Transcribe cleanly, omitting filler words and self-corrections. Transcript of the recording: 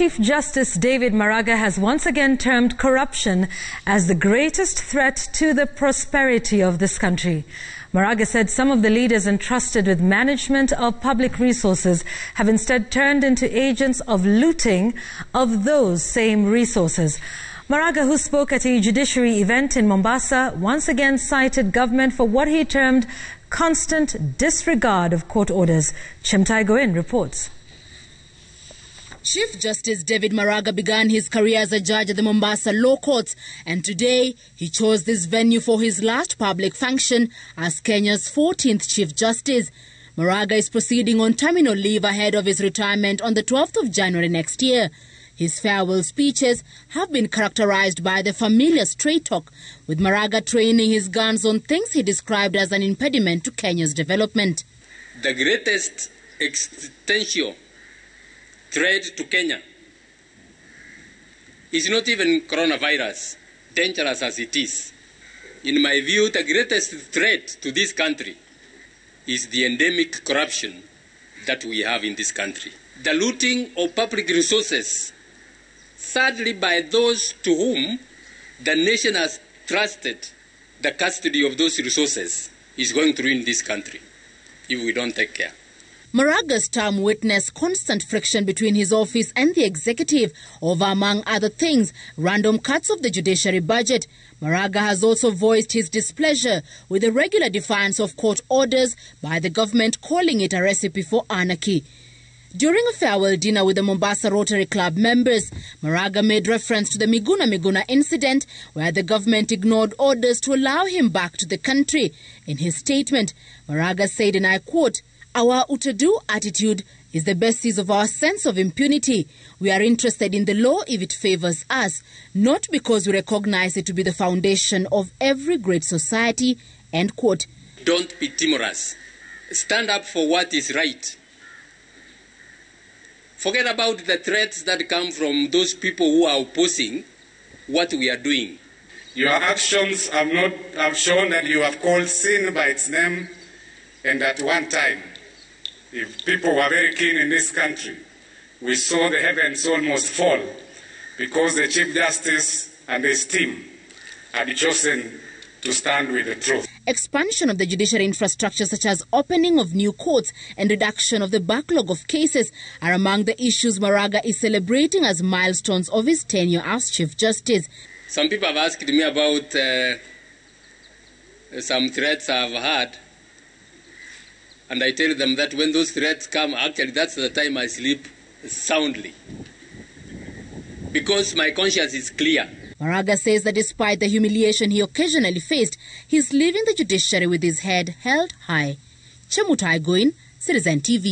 Chief Justice David Maraga has once again termed corruption as the greatest threat to the prosperity of this country. Maraga said some of the leaders entrusted with management of public resources have instead turned into agents of looting of those same resources. Maraga, who spoke at a judiciary event in Mombasa, once again cited government for what he termed constant disregard of court orders. Chimtai Goin reports. Chief Justice David Maraga began his career as a judge at the Mombasa Law Courts, and today he chose this venue for his last public function as Kenya's 14th Chief Justice. Maraga is proceeding on terminal leave ahead of his retirement on the 12th of January next year. His farewell speeches have been characterized by the familiar straight talk, with Maraga training his guns on things he described as an impediment to Kenya's development. The greatest existential threat to Kenya is not even coronavirus, dangerous as it is. In my view, the greatest threat to this country is the endemic corruption that we have in this country. The looting of public resources, sadly by those to whom the nation has trusted the custody of those resources, is going to ruin this country if we don't take care. Maraga's term witnessed constant friction between his office and the executive over, among other things, random cuts of the judiciary budget. Maraga has also voiced his displeasure with the regular defiance of court orders by the government, calling it a recipe for anarchy. During a farewell dinner with the Mombasa Rotary Club members, Maraga made reference to the Miguna incident, where the government ignored orders to allow him back to the country. In his statement, Maraga said, and I quote, "Our utadu attitude is the basis of our sense of impunity. We are interested in the law if it favors us, not because we recognize it to be the foundation of every great society." End quote. Don't be timorous. Stand up for what is right. Forget about the threats that come from those people who are opposing what we are doing. Your actions have shown that you have called sin by its name, and at one time, if people were very keen in this country, we saw the heavens almost fall because the Chief Justice and his team had chosen to stand with the truth. Expansion of the judiciary infrastructure, such as opening of new courts and reduction of the backlog of cases, are among the issues Maraga is celebrating as milestones of his tenure as Chief Justice. Some people have asked me about some threats I've had. And I tell them that when those threats come, actually that's the time I sleep soundly, because my conscience is clear. Maraga says that despite the humiliation he occasionally faced, he's leaving the judiciary with his head held high. Chimtai Goin, Citizen TV.